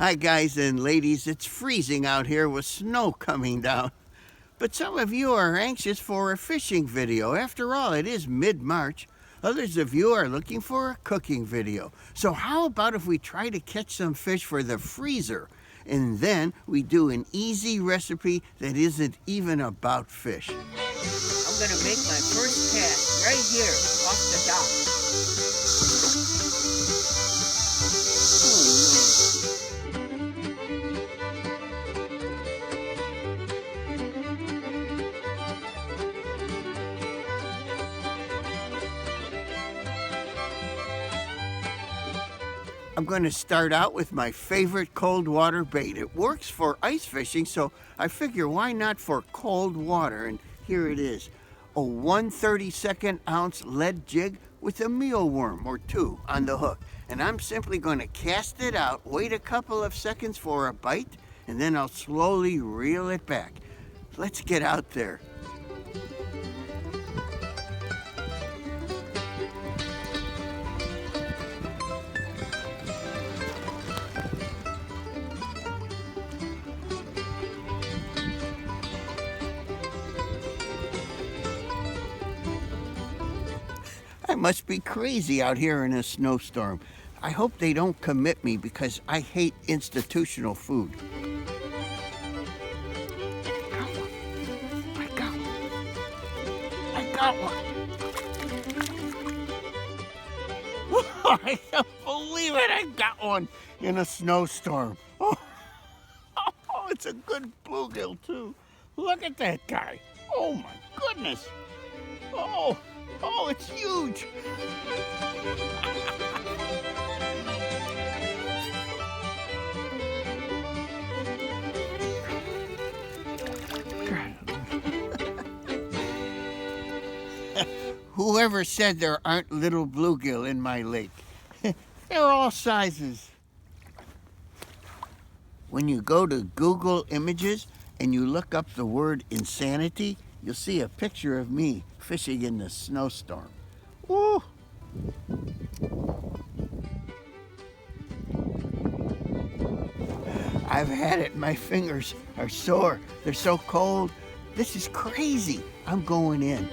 Hi guys and ladies, it's freezing out here with snow coming down. But some of you are anxious for a fishing video. After all, it is mid-March. Others of you are looking for a cooking video. So how about if we try to catch some fish for the freezer? And then we do an easy recipe that isn't even about fish. I'm gonna make my first cast right here off the dock. I'm going to start out with my favorite cold water bait. It works for ice fishing, so I figure why not for cold water? And here it is, a 1/32 ounce lead jig with a mealworm or two on the hook. And I'm simply going to cast it out, wait a couple of seconds for a bite, and then I'll slowly reel it back. Let's get out there. I must be crazy out here in a snowstorm. I hope they don't commit me because I hate institutional food. I got one. I can't believe it. I got one in a snowstorm. Oh, it's a good bluegill too. Look at that guy. Oh my goodness. Oh, it's huge. Whoever said there aren't little bluegill in my lake? They're all sizes. When you go to Google Images and you look up the word insanity, you'll see a picture of me fishing in the snowstorm. Woo! I've had it. My fingers are sore. They're so cold. This is crazy. I'm going in.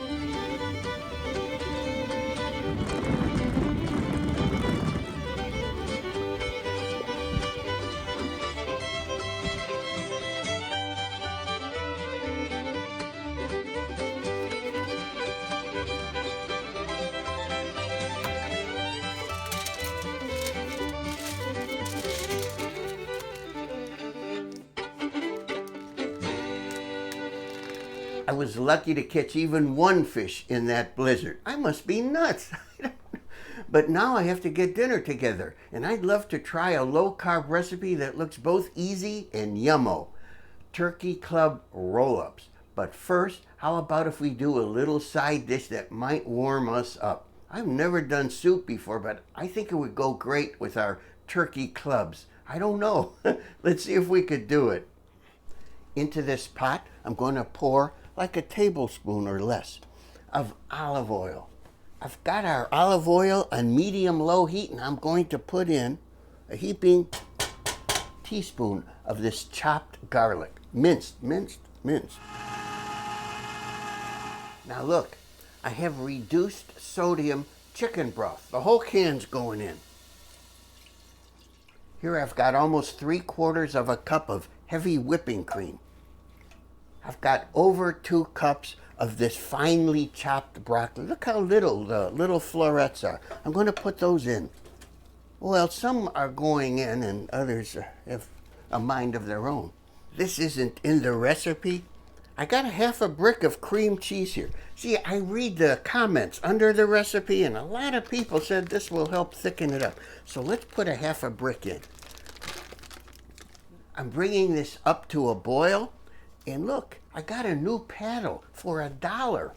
I was lucky to catch even one fish in that blizzard. I must be nuts. But now I have to get dinner together, and I'd love to try a low-carb recipe that looks both easy and yummo. Turkey club roll-ups. But first, how about if we do a little side dish that might warm us up? I've never done soup before, but I think it would go great with our turkey clubs. I don't know. Let's see if we could do it. Into this pot, I'm going to pour like a tablespoon or less of olive oil. I've got our olive oil on medium-low heat, and I'm going to put in a heaping teaspoon of this chopped garlic. Minced. Now look, I have reduced sodium chicken broth. The whole can's going in. Here I've got almost 3/4 of a cup of heavy whipping cream. I've got over 2 cups of this finely chopped broccoli. Look how little the little florets are. I'm going to put those in. Well, some are going in and others have a mind of their own. This isn't in the recipe. I got a half a brick of cream cheese here. See, I read the comments under the recipe, and a lot of people said this will help thicken it up. So let's put a half a brick in. I'm bringing this up to a boil. And look, I got a new paddle for $1.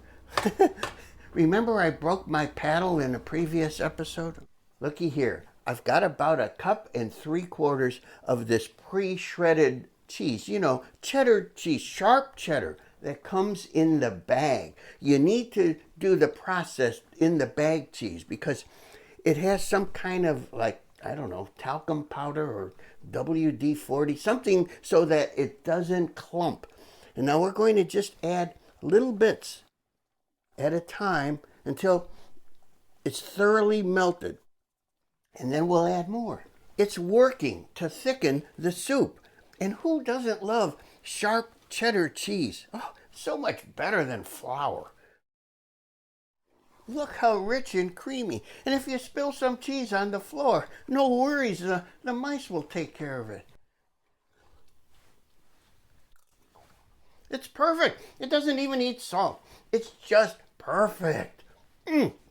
Remember I broke my paddle in a previous episode? Looky here. I've got about 1.75 cups of this pre-shredded cheese. You know, cheddar cheese, sharp cheddar that comes in the bag. You need to do the process in the bag cheese because it has some kind of like I don't know, talcum powder or WD-40, something so that it doesn't clump. And now we're going to just add little bits at a time until it's thoroughly melted. And then we'll add more. It's working to thicken the soup. And who doesn't love sharp cheddar cheese? Oh, so much better than flour. Look how rich and creamy. And if you spill some cheese on the floor, no worries, the mice will take care of it. It's perfect. It doesn't even need salt. It's just perfect.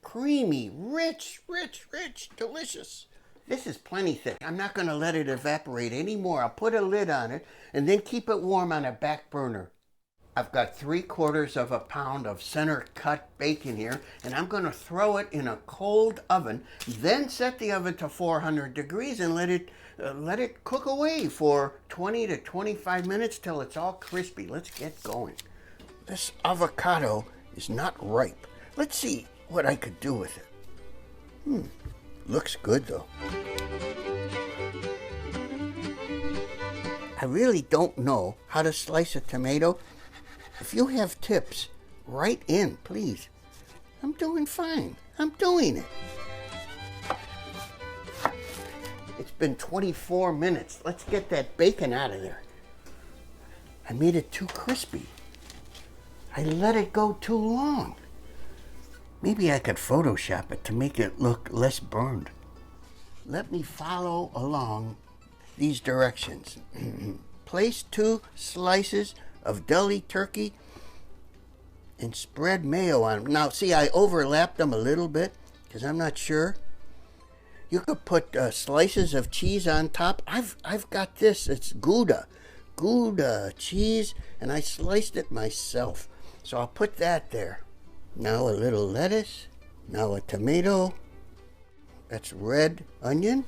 Creamy, rich, rich, rich, delicious. This is plenty thick. I'm not going to let it evaporate anymore. I'll put a lid on it and then keep it warm on a back burner. I've got 3/4 of a pound of center cut bacon here, and I'm going to throw it in a cold oven, then set the oven to 400 degrees and let it cook away for 20 to 25 minutes till it's all crispy. Let's get going. This avocado is not ripe. Let's see what I could do with it. Looks good though. I really don't know how to slice a tomato. If you have tips, write in, please. I'm doing fine. I'm doing it. It's been 24 minutes. Let's get that bacon out of there. I made it too crispy. I let it go too long. Maybe I could Photoshop it to make it look less burned. Let me follow along these directions. Place 2 slices of deli turkey and spread mayo on them. Now see, I overlapped them a little bit because I'm not sure. You could put slices of cheese on top. I've got this. It's Gouda cheese, and I sliced it myself. So I'll put that there. Now a little lettuce. Now a tomato. That's red onion.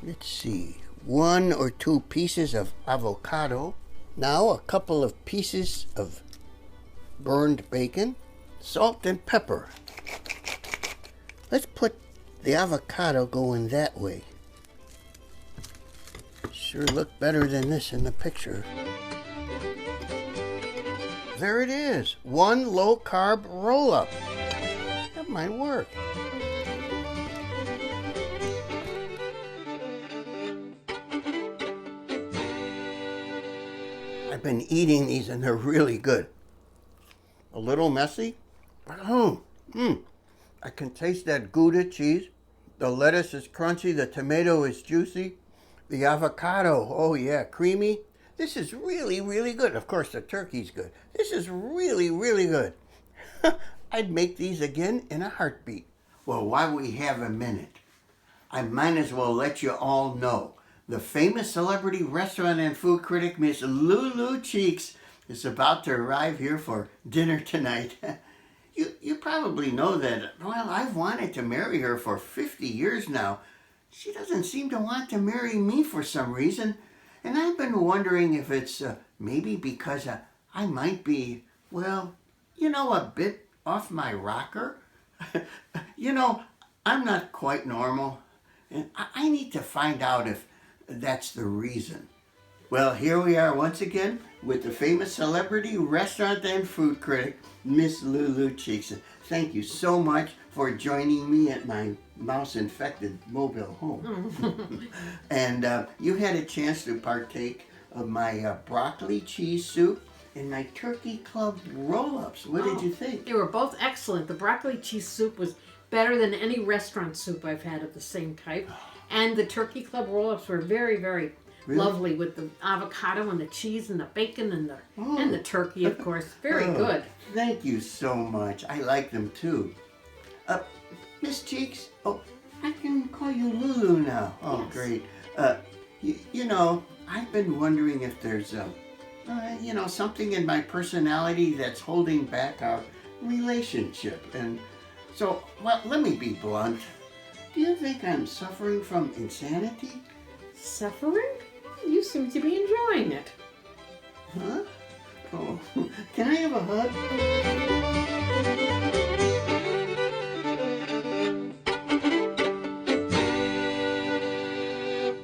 Let's see, 1 or 2 pieces of avocado. Now a couple of pieces of burned bacon, salt and pepper. Let's put the avocado going that way. Sure look better than this in the picture. There it is, 1 low-carb roll-up. That might work. I've been eating these and they're really good. A little messy, but I can taste that Gouda cheese. The lettuce is crunchy, the tomato is juicy, the avocado, oh yeah, creamy. This is really, really good. Of course, the turkey's good. This is really, really good. I'd make these again in a heartbeat. Well, while we have a minute, I might as well let you all know the famous celebrity restaurant and food critic, Miss Lulu Cheeks, is about to arrive here for dinner tonight. You probably know that, well, I've wanted to marry her for 50 years now. She doesn't seem to want to marry me for some reason. And I've been wondering if it's maybe because I might be, well, a bit off my rocker. I'm not quite normal. And I need to find out if that's the reason. Well, here we are once again with the famous celebrity restaurant and food critic, Miss Lulu Cheeks. Thank you so much for joining me at my mouse-infected mobile home. And you had a chance to partake of my broccoli cheese soup and my turkey club roll-ups. What did you think? They were both excellent. The broccoli cheese soup was better than any restaurant soup I've had of the same type. And the turkey club roll-ups were very, very lovely with the avocado and the cheese and the bacon and the turkey, of course. Very good. Thank you so much. I like them too. Miss Cheeks, I can call you Lulu now. Oh, yes. Great. I've been wondering if there's something in my personality that's holding back our relationship. And so, well, let me be blunt. Do you think I'm suffering from insanity? Suffering? You seem to be enjoying it. Huh? Oh, can I have a hug?